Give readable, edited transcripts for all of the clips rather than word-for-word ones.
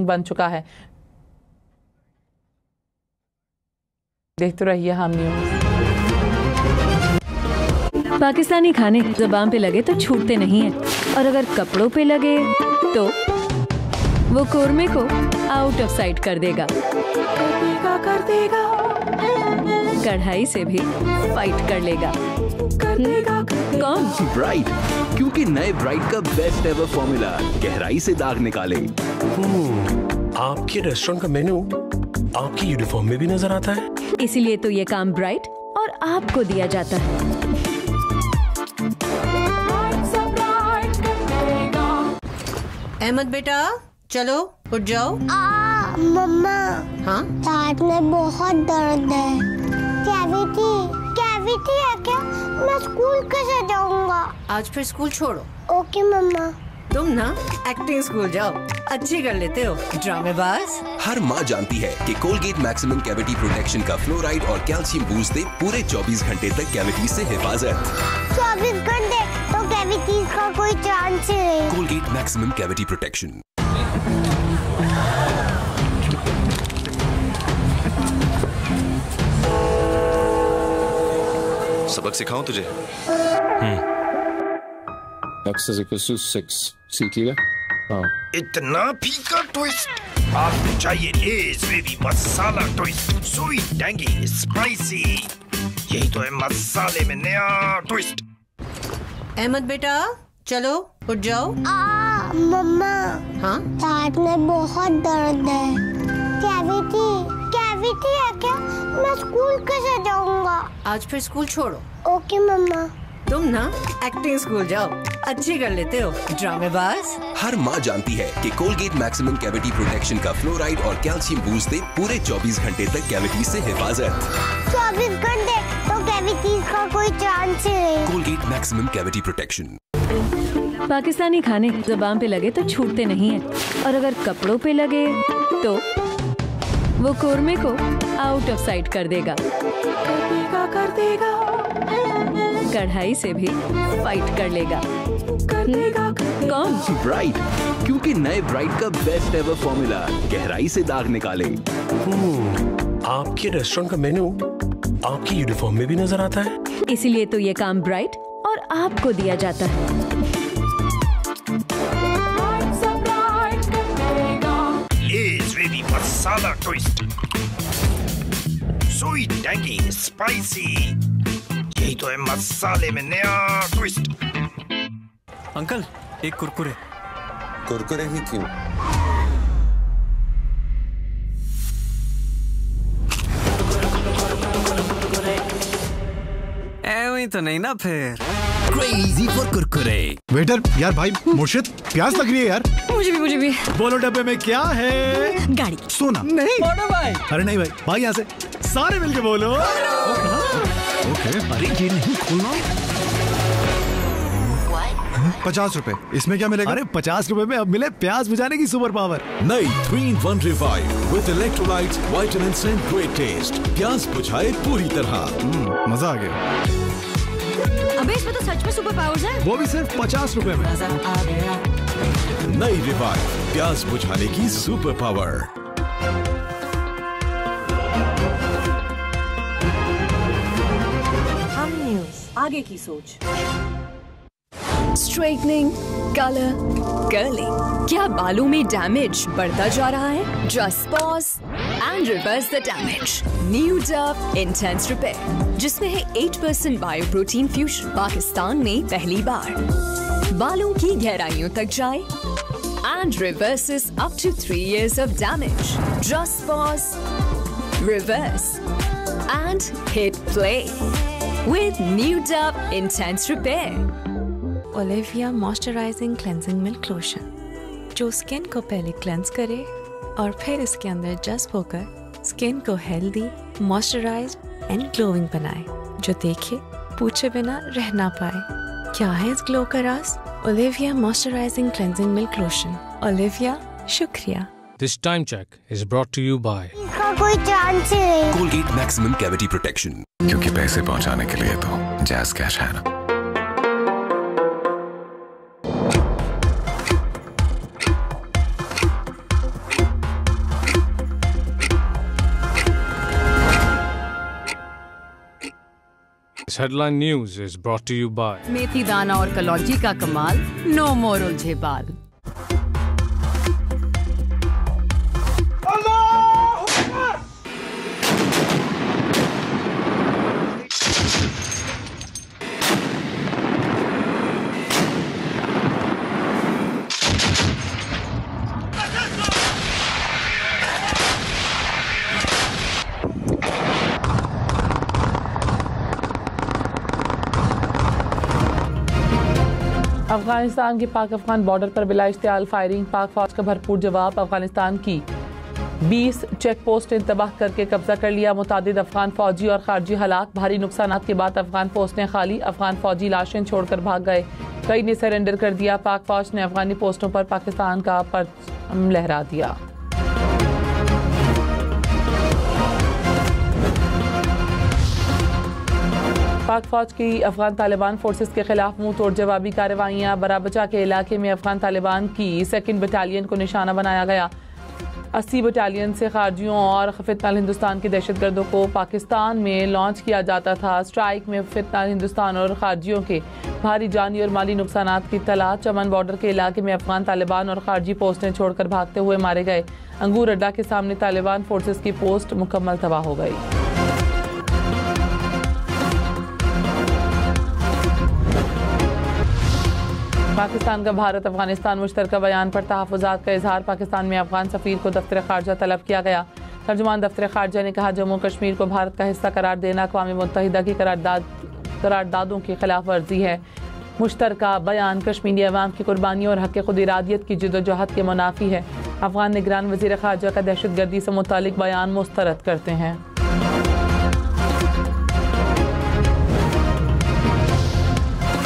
बन चुका है। देखते रहिए हम न्यूज़। पाकिस्तानी खाने ज़बान पे लगे तो छूटते नहीं हैं, और अगर कपड़ों पे लगे तो वो कोरमे को आउट ऑफ साइट कर देगा। कढ़ाई से भी फाइट कर लेगा। कौन? ब्राइट, क्योंकि नए ब्राइट का बेस्ट एवर फॉर्मूला गहराई से दाग निकाले। आपके रेस्टोरेंट का मेन्यू आपकी यूनिफॉर्म में भी नजर आता है, इसीलिए तो ये काम ब्राइट और आपको दिया जाता है। अहमद बेटा चलो उठ जाओ। मम्मा। हाँ दांत में बहुत दर्द है। कैविटी है क्या? मैं स्कूल कैसे जाऊंगा? आज फिर स्कूल छोड़ो। ओके मम्मा। तुम ना एक्टिंग स्कूल जाओ, अच्छी कर लेते हो ड्रामेबाज। हर माँ जानती है कि कोलगेट मैक्सिमम कैविटी प्रोटेक्शन का फ्लोराइड और कैल्शियम बूस्ट दे पूरे 24 घंटे तक कैविटी से हिफाजत। 24 घंटे तो कैविटीज का कोई चांस ही नहीं। Colgate maximum cavity protection. सबक सिखाऊं तुझे? X is equals to 6. सीख लिया? हाँ। इतना फीका ट्विस्ट आपको चाहिए, लेस बेबी मसाला ट्विस्ट, स्वीट टैंगी स्पाइसी, यही तो है मसाले में नया ट्विस्ट। अहमद बेटा चलो उठ जाओ। मम्मा। हाँ दांत में बहुत दर्द है। कैविटी है क्या? मैं स्कूल कैसे जाऊंगा? आज फिर स्कूल छोड़ो। ओके मम्मा। तुम ना एक्टिंग स्कूल जाओ, अच्छी कर लेते हो ड्रामेबाज। हर माँ जानती है कि कोलगेट मैक्सिमम कैविटी प्रोटेक्शन का फ्लोराइड और कैल्शियम बूस्ट दे पूरे 24 घंटे तक कैविटी से हिफाजत। 24 घंटे तो कैविटीज का कोई चांस ही नहीं। Colgate maximum cavity protection. Pakistani खाने ज़बान पे लगे तो छूटते नहीं हैं, और अगर कपड़ों पे लगे तो वो कोरमे को आउट ऑफ साइट कर देगा। कढ़ाई से भी फाइट कर लेगा। कौन? ब्राइट, क्योंकि नए ब्राइट का बेस्ट एवर फॉर्मूला गहराई से दाग निकाले। आपके रेस्टोरेंट का मेन्यू आपकी यूनिफॉर्म में भी नजर आता है, इसीलिए तो ये काम ब्राइट और आपको दिया जाता है। लेस बेबी मसाला ट्विस्ट, स्वीट टैंगी स्पाइसी, यही तो है मसाले में नया ट्विस्ट। अंकल एक कुरकुरे। कुरकुरे ही क्यों? ऐਵੇਂ तो नहीं ना फिर। Crazy for Kurkure. वेटर यार, भाई मुर्शिद प्यास लग रही है यार। मुझे भी। बोलो डब्बे में क्या है? गाड़ी। सोना नहीं। भाई। अरे नहीं भाई, भाई यहाँ से सारे मिलके बोलो। ओके, अरे ये नहीं खोलना। 50 रुपए, इसमें क्या मिलेगा? अरे 50 रुपए में अब मिले प्यास बुझाने की सुपर पावर। नई 3-in-1 revive with electrolytes, vitamins and great test. प्यास बुझाए पूरी तरह। मजा आ गया। अबे इसमें तो सच में सुपर पावर्स है। वो भी सिर्फ 50 रुपए में। नई रिवाइव, प्यास बुझाने की सुपर पावर। हम न्यूज़, आगे की सोच। स्ट्रेटनिंग, कलर, कर्लिंग, क्या बालों में डैमेज बढ़ता जा रहा है? Just pause and reverse the damage. New Dove intense repair, जिसमें है 8% बायो प्रोटीन फ्यूजन। पाकिस्तान में पहली बार बालों की गहराइयों तक जाए and reverses up to 3 years of damage. Just pause, reverse and hit play with New Dove Intense Repair. Olivia moisturising cleansing milk lotion, जो स्किन को पहले क्लेंस करे और फिर इसके अंदर जस्ट होकर स्किन को हेल्दी, मॉइस्चराइज्ड एंड ग्लोइंग बनाए, जो देखे पूछे बिना रह ना पाए। क्या है इस ग्लो का राज? Olivia moisturising cleansing milk lotion. Olivia, शुक्रिया। This time check is brought to you by इसका कोई चांस ही नहीं। Colgate maximum cavity protection. क्योंकि पैसे पहुंचाने के लिए तो जैज़ कैश है ना। 5 headline news is brought to you by मेथी दाना और कलौंजी का कमाल, नो मोर उलझे बाल। अफगानिस्तान के पाक अफगान बॉर्डर पर बिला इश्तियाल फायरिंग, पाक फौज का भरपूर जवाब। अफगानिस्तान की 20 चेक पोस्ट तबाह करके कब्जा कर लिया। मुतादिद अफगान फौजी और खारजी हलाक। भारी नुकसान के बाद अफगान पोस्टें खाली, अफगान फौजी लाशें छोड़कर भाग गए। कई ने सरेंडर कर दिया। पाक फौज ने अफगानी पोस्टों पर पाकिस्तान का परचम लहरा दिया। पाक फौज की अफगान तालिबान फोर्सेस के खिलाफ मुंह तोड़ जवाबी कार्रवाइयाँ। बराबचा के इलाके में अफगान तालिबान की 2nd बटालियन को निशाना बनाया गया। 80 बटालियन से खारजियों और फितनाल हिंदुस्तान के दहशतगर्दों को पाकिस्तान में लॉन्च किया जाता था। स्ट्राइक में फितनाल हिंदुस्तान और खारजियों के भारी जानी और माली नुकसान की तला। चमन बॉर्डर के इलाके में अफगान तालिबान और खारजी पोस्टें छोड़कर भागते हुए मारे गए। अंगूर अड्डा के सामने तालिबान फोर्सेस की पोस्ट मुकम्मल तबाह हो गई। पाकिस्तान का भारत अफगानिस्तान मुश्तरका बयान पर तहफ़्फ़ुज़ात का इजहार। पाकिस्तान में अफगान सफ़ीर को दफ्तर ख़ारजा तलब किया गया। तर्जुमान दफ्तर ख़ारजा ने कहा, जम्मू कश्मीर को भारत का हिस्सा करार देना अक़वाम मुत्तहिदा की करारदादों की खिलाफ वर्जी है। मुश्तरका बयान कश्मीरी अवाम की कुर्बानियों और हक़ खुद इरादियत की जद्दोजहद के मुनाफी है। अफगान निगरान वज़ीर ख़ारजा का दहशतगर्दी से मुतालिक बयान मुस्तरद करते हैं।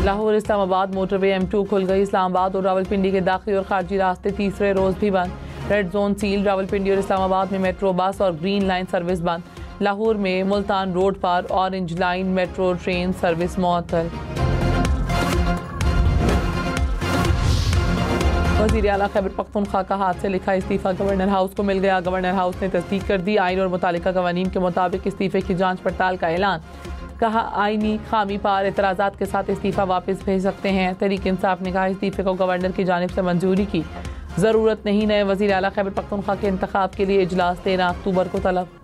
लाहौर इस्लामाबाद मोटरवे M2 खुल गई। इस्लामाबाद और रावलपिंडी के दाखिली और खारजी रास्ते तीसरे रोज भी बंद। Red zone seal. रावलपिंडी और इस्लामाबाद में मेट्रो बस और ग्रीन लाइन सर्विस बंद। लाहौर में मुल्तान रोड पर orange line metro train service मुअत्तल। वज़ीर आला खैबर पख्तूनख्वा का हाथ से लिखा इस्तीफा गवर्नर हाउस को मिल गया। गवर्नर हाउस ने तस्दीक कर दी। आइन और मुतालिका कवानीन के मुताबिक इस्तीफे की जांच पड़ताल का ऐलान। कहा, आईनी खामी पर एतराज़ात के साथ इस्तीफा वापस भेज सकते हैं। तहरीक इंसाफ ने कहा, इस्तीफे को गवर्नर की जानिब से मंजूरी की ज़रूरत नहीं। नए वज़ीर आला खैबर पख्तूनख्वा के इंतखाब के लिए इजलास 13 अक्टूबर को तलब।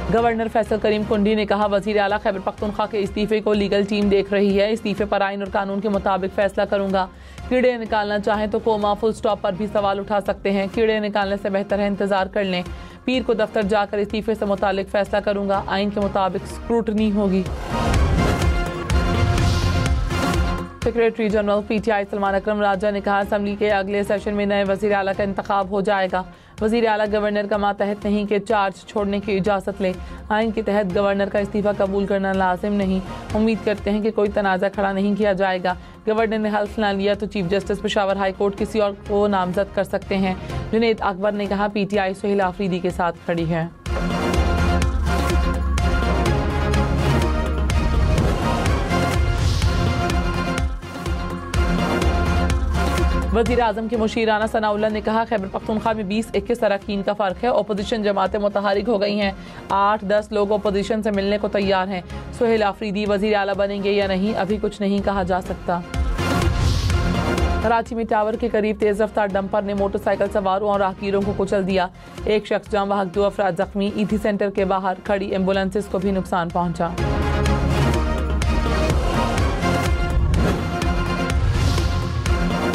गवर्नर फैसल करीम कुंडी ने कहा, वज़ीर आला खैबर पख्तूनख्वा के इस्तीफे को लीगल टीम देख रही है। इस्तीफे पर आइन और कानून के मुताबिक फैसला करूंगा। कीड़े निकालना चाहें तो कोमा फुल स्टॉप पर भी सवाल उठा सकते हैं। कीड़े निकालने से बेहतर है इंतजार कर लें। पीर को दफ्तर जाकर इस्तीफे से मुतालिक फैसला करूंगा। आइन के मुताबिक स्क्रूटनी होगी। सेक्रेटरी जनरल PTI सलमान अकरम राजा ने कहा, असम्बली के अगले सेशन में नए वज़ीर आला का इंतखाब हो जाएगा। वज़ीर आला गवर्नर का मातहत नहीं कि चार्ज छोड़ने की इजाज़त ले। आइन के तहत गवर्नर का इस्तीफा कबूल करना लाजिम नहीं। उम्मीद करते हैं कि कोई तनाज़ा खड़ा नहीं किया जाएगा। गवर्नर ने हल्फ ना लिया तो chief justice Peshawar high court किसी और को नामजद कर सकते हैं। जुनैद अकबर ने कहा, PTI सुहेल आफरीदी के साथ खड़ी है। वज़ीर आज़म के मुशीर राना सनाउल्लाह ने कहा, खैबर पख्तूनख्वा में 20-21 अरकान का फ़र्क है। अपोजिशन जमातें मुतहरिक हो गई हैं। 8-10 लोग अपोजिशन से मिलने को तैयार हैं। सुहेल आफरीदी वज़ीर आला बनेंगे या नहीं, अभी कुछ नहीं कहा जा सकता। कराची में टावर के करीब तेज रफ्तार डंपर ने मोटरसाइकिल सवारों और राहगीरों को कुचल दिया। एक शख्स जाम बहक, 2 अफराद जख्मी। ईथी सेंटर के बाहर खड़ी एम्बुलेंसेस को भी नुकसान पहुंचा।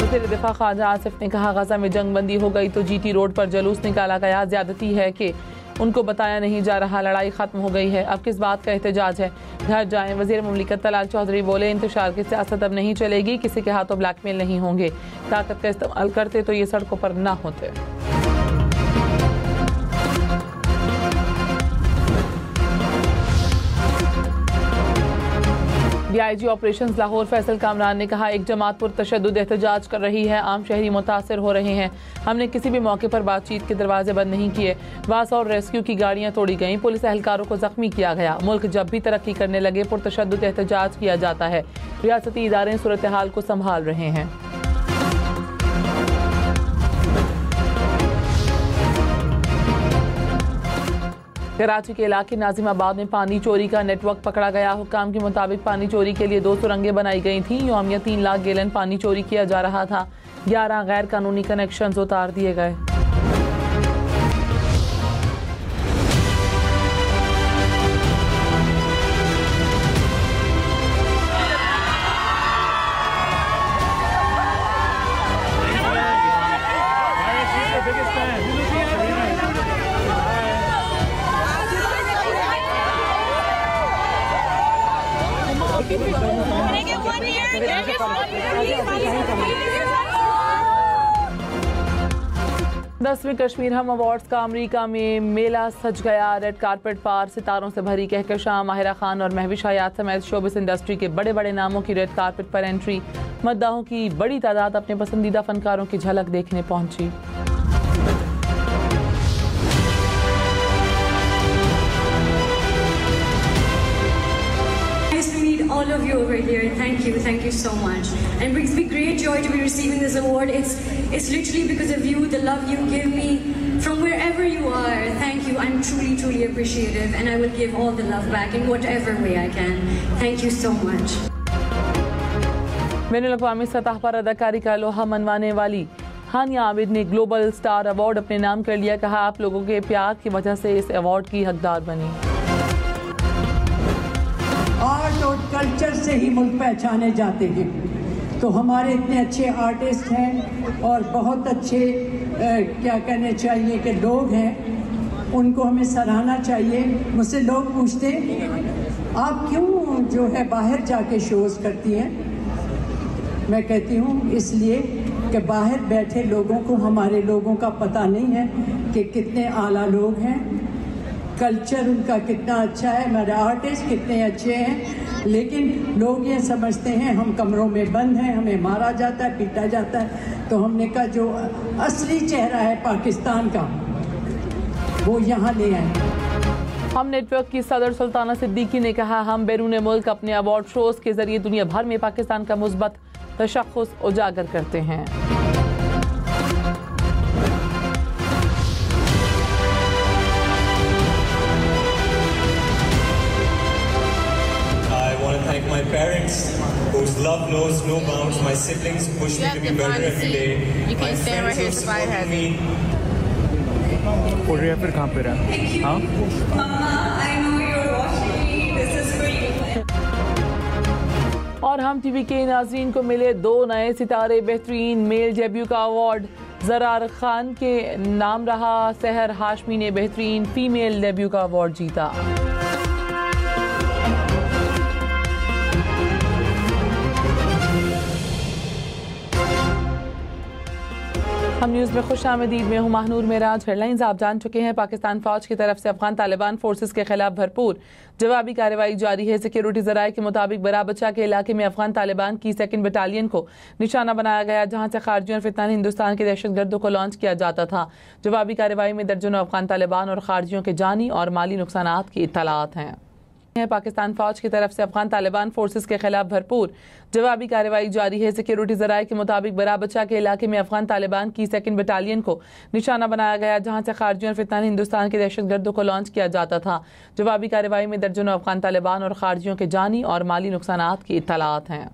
वज़ीर दिफा ख्वाजा आसिफ ने कहा, गजा में जंग बंदी हो गई तो GT रोड पर जुलूस निकाला गया। ज्यादती है कि उनको बताया नहीं जा रहा, लड़ाई खत्म हो गई है, अब किस बात का एहतजाज है, घर जाएं। वज़ीर मुमलिकत तलाल चौधरी बोले, इंतशार की सियासत अब नहीं चलेगी, किसी के हाथों ब्लैकमेल नहीं होंगे। ताकत का इस्तेमाल करते तो ये सड़कों पर ना होते। DIG ऑपरेशंस लाहौर फैसल कामरान ने कहा, एक जमात पर तशद्दुद एहतजाज कर रही है, आम शहरी मुतासर हो रहे हैं। हमने किसी भी मौके पर बातचीत के दरवाजे बंद नहीं किए। वास और रेस्क्यू की गाड़ियां तोड़ी गईं, पुलिस एहलकारों को जख्मी किया गया। मुल्क जब भी तरक्की करने लगे पुरतशद्दुद एहतजाज किया जाता है। रियासती इदारे सूरत हाल को संभाल रहे हैं। कराची के इलाके नाजिमाबाद में पानी चोरी का नेटवर्क पकड़ा गया। हुक्काम के मुताबिक पानी चोरी के लिए 2 सुरंगें बनाई गई थीं। यौमिया 3 लाख गैलन पानी चोरी किया जा रहा था। 11 गैर कानूनी कनेक्शंस उतार दिए गए। दसवीं कश्मीर हम अवार्ड्स का अमेरिका में मेला सज गया। रेड कारपेट पार सितारों से भरी कहकशां। माहिरा खान और महविश हयात समेत शोबिस इंडस्ट्री के बड़े बड़े नामों की रेड कारपेट पर एंट्री। मद्दाहों की बड़ी तादाद अपने पसंदीदा फनकारों की झलक देखने पहुंची। All of you over here, thank you so much, and it brings me great joy to be receiving this award. It's literally because of you, the love you give me from wherever you are. Thank you. I'm truly appreciative, and I will give all the love back in whatever way I can. Thank you so much. बैनुल-अक़वामी सतह पर अदाकारी का लोहा मनवाने वाली हानिया आबिद ने global star award अपने नाम कर लिया। कहा, आप लोगों के प्यार की वजह से इस अवार्ड की हकदार बनी। आर्ट और कल्चर से ही मुल्क पहचाने जाते हैं, तो हमारे इतने अच्छे आर्टिस्ट हैं और बहुत अच्छे क्या कहने चाहिए कि लोग हैं, उनको हमें सराहना चाहिए। मुझसे लोग पूछते आप क्यों जो है बाहर जाके शोज़ करती हैं। मैं कहती हूँ इसलिए कि बाहर बैठे लोगों को हमारे लोगों का पता नहीं है कि कितने आला लोग हैं, कल्चर उनका कितना अच्छा है, हमारे आर्टिस्ट कितने अच्छे हैं, लेकिन लोग ये समझते हैं हम कमरों में बंद हैं, हमें मारा जाता है, पीटा जाता है। तो हमने कहा जो असली चेहरा है पाकिस्तान का वो यहाँ ले आए। हम नेटवर्क की सदर सुल्ताना सिद्दीकी ने कहा, हम बैरून मुल्क अपने अवार्ड शोज के जरिए दुनिया भर में पाकिस्तान का मुस्बत तशख्खुस उजागर करते हैं। Thank my parents, whose love knows no bounds. My siblings push me to be better every day. My friends who support me. बोल रही है फिर कहाँ पे रहा? हाँ? Mama, I know you're watching me. This is for you. और हम टीवी के नाज़रीन को मिले 2 नए सितारे। बेहतरीन मेल डेब्यू का अवार्ड ज़रार खान के नाम रहा। सहर हाशमी ने बेहतरीन फीमेल डेब्यू का अवार्ड जीता। हम न्यूज़ में खुश आमदीद में हूँ महानूर मेराज। हेडलाइंस आप जान चुके हैं। पाकिस्तान फौज की तरफ से अफगान तालिबान फोर्सेस के खिलाफ भरपूर जवाबी कार्रवाई जारी है। सिक्योरिटी जराये के मुताबिक बराबचा के इलाके में अफगान तालिबान की 2nd बटालियन को निशाना बनाया गया, जहाँ से खारजियों और फितनान हिंदुस्तान के दहशतगर्दों को लॉन्च किया जाता था। जवाबी कार्रवाई में दर्जनों अफगान तालिबान और खारजियों के जानी और माली नुकसानात की इत्तलात हैं। पाकिस्तान फौज की तरफ से अफगान तालिबान फोर्सेस के खिलाफ भरपूर जवाबी कार्रवाई जारी है। सिक्योरिटी जराये के मुताबिक बराबचा के इलाके में अफगान तालिबान की 2nd बटालियन को निशाना बनाया गया, जहाँ से खारजियों और फितनान हिंदुस्तान के दहशतगर्दों को लॉन्च किया जाता था। जवाबी कार्रवाई में दर्जनों अफगान तालिबान और खारजियों के जानी और माली नुकसानात की इत्तलात हैं।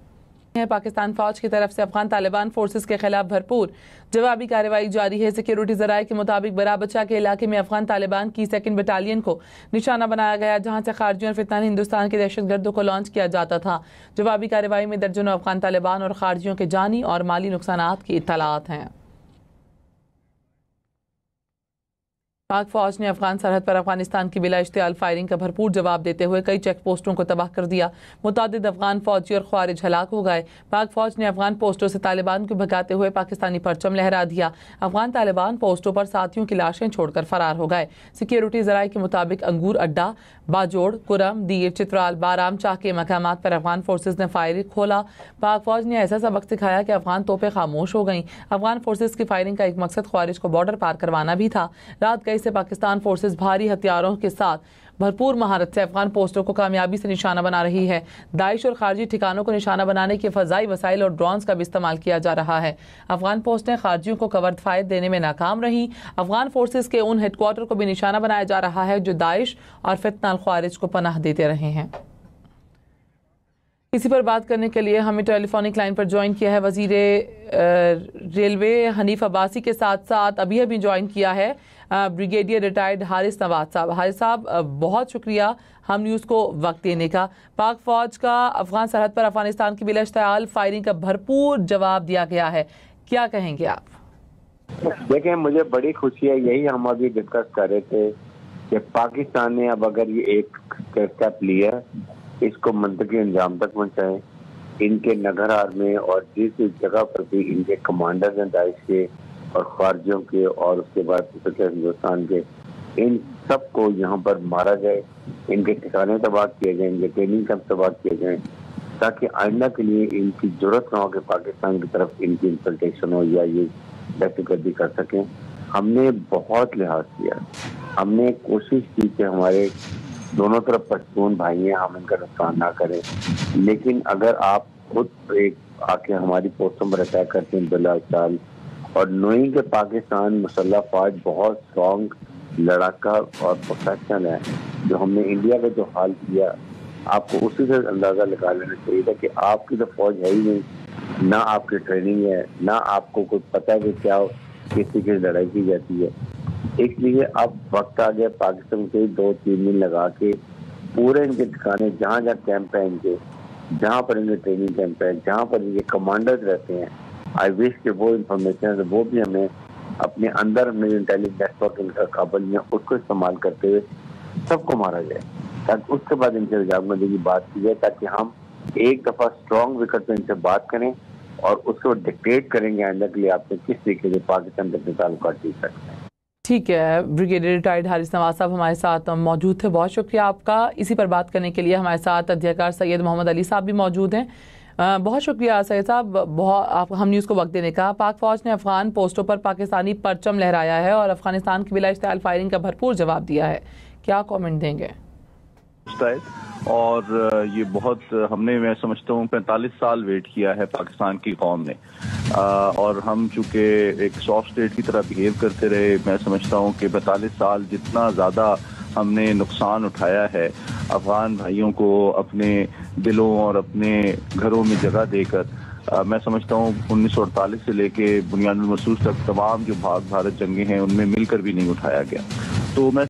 पाकिस्तान फौज की तरफ से अफगान तालिबान फोर्सेस के खिलाफ भरपूर जवाबी कार्रवाई जारी है। सिक्योरिटी जराये के मुताबिक बराबचा के इलाके में अफगान तालिबान की 2nd बटालियन को निशाना बनाया गया, जहाँ से खारजियों और फितनान हिंदुस्तान के दहशतगर्दों को लॉन्च किया जाता था। जवाबी कार्रवाई में दर्जनों अफगान तालिबान और खारजियों के जानी और माली नुकसानात की इत्तलात हैं। पाक फौज ने अफगान सरहद पर अफगानिस्तान की बिला इश्तियाल फायरिंग का भरपूर जवाब देते हुए कई चेक पोस्टों को तबाह कर दिया। मुतादिद अफगान फौजी और ख्वारिज हलाक हो गए। पाक फौज ने अफगान पोस्टों से तालिबान को भगाते हुए पाकिस्तानी परचम लहरा दिया। अफगान तालिबान पोस्टों पर साथियों की लाशें छोड़कर फरार हो गए। सिक्योरिटी जराये के मुताबिक अंगूर अड्डा, बाजोड़, कुरम, दीर, चित्राल, बाराम चाह के मकामात पर अफगान फोर्सेज ने फायरिंग खोला। पाक फौज ने ऐसा सबक सिखाया कि अफगान तोपें खामोश हो गईं। अफगान फोर्सेज की फायरिंग का एक मकसद ख्वारिज को बॉर्डर पार करवाना भी था। रात कई से पाकिस्तान फोर्सेज भारी हथियारों के साथ भरपूर महारत से अफगान पोस्टों को कामयाबी से निशाना बना रही है। दाइश और खारजी ठिकानों को निशाना बनाने के फजाई वसाइल और ड्रोन्स का भी इस्तेमाल किया जा रहा है। अफगान पोस्टें खारजियों को कवर फायर देने में नाकाम रही। अफगान फोर्सेस के उन हेडक्वार्टर को भी निशाना बनाया जा रहा है जो दाइश और फितना अल ख्वारिज को पनाह देते रहे हैं। इसी पर बात करने के लिए हमें टेलीफोनिक लाइन पर ज्वाइन किया है वजीर रेलवे हनीफ अब्बासी के साथ साथ अभी ज्वाइन किया है ब्रिगेडियर रिटायर्ड हारिस नवाज साहब। हारिस साहब, बहुत शुक्रिया हम न्यूज़ को वक्त देने का। पाक फौज का अफगान सरहद पर अफगानिस्तान की बिलाश्तियाल फायरिंग का भरपूर जवाब दिया गया है, क्या कहेंगे आप? देखें, मुझे बड़ी खुशी है, यही हम अभी डिस्कस कर रहे थे कि पाकिस्तान ने अब अगर ये एक स्टेप लिया इसको मंतकी अंजाम तक पहुँचाएं। इनके नगरहार में और जिस जगह पर भी इनके कमांडर हैं दाइश के और खारजियों के और उसके बाद हिंदुस्तान के, इन सबको यहाँ पर मारा जाए, इनके ठिकाने तबाह किए जाए, इनके ट्रेनिंग कैंप तबाह किए जाए, ताकि आइंदा के लिए इनकी जरूरत ना हो कि पाकिस्तान की तरफ इनकी इंफिल्ट्रेशन हो या ये दहशतगर्दी कर सकें। हमने बहुत लिहाज किया, हमने कोशिश की कि हमारे दोनों तरफ पश्तून भाई हैं, हम इनका नुकसान ना करें। लेकिन अगर आप खुद एक आके हमारी पोस्टों पर अटैक करते हैं बिला चाल और नोइंग के पाकिस्तान मुसल्लह फौज बहुत स्ट्रॉन्ग लड़ाका और प्रोफेशनल है, जो हमने इंडिया का जो हाल किया, आपको उसी से अंदाजा लगा लेना चाहिए था कि आपकी तो फौज है ही नहीं, ना आपकी ट्रेनिंग है, ना आपको कुछ पता है कि क्या किसी की लड़ाई की जाती है। इसलिए अब वक्त आ गया पाकिस्तान के 2-3 दिन लगा के पूरे इनके ठिकाने जहाँ जहाँ कैंप है इनके, जहाँ पर इनके ट्रेनिंग कैंप है, जहाँ पर इनके कमांडर्स रहते हैं, आई विश के वो इंफॉर्मेशन है वो भी हमें अपने अंदर अपने इंटेलिजेंस नेटवर्क इनका काबल में उसको इस्तेमाल करते हुए सबको मारा जाए, ताकि उसके बाद इनसे रजामंदी की बात की जाए, ताकि हम एक दफ़ा स्ट्रॉन्ग विकेट पर इनसे बात करें और उसको डिक्टेट करेंगे आइंदा के लिए आपसे किस तरीके से पाकिस्तान के अपने ताल्लुकात ठीक सकते हैं। ठीक है, ब्रिगेडियर रिटायर्ड हारिस नवाज साहब हमारे साथ मौजूद थे, बहुत शुक्रिया आपका। इसी पर बात करने के लिए हमारे साथ अध्यक्षकार सैयद मोहम्मद अली साहब भी मौजूद हैं। बहुत शुक्रिया सैयद साहब, बहुत हम न्यूज़ को वक्त देने का। पाक फौज ने अफगान पोस्टों पर पाकिस्तानी परचम लहराया है और अफगानिस्तान की बिलाश्तियाल फायरिंग का भरपूर जवाब दिया है, क्या कमेंट देंगे? और ये बहुत हमने, मैं समझता हूँ 45 साल वेट किया है पाकिस्तान की कौम ने, और हम चूंकि एक सॉफ्ट स्टेट की तरह बिहेव करते रहे, मैं समझता हूँ कि 45 साल जितना ज़्यादा हमने नुकसान उठाया है अफगान भाइयों को अपने दिलों और अपने घरों में जगह देकर, मैं समझता हूँ 1948 से लेके बुनियादुल मसूस तक तमाम जो भारत जंगें हैं उनमें मिलकर भी नहीं उठाया गया। तो मैं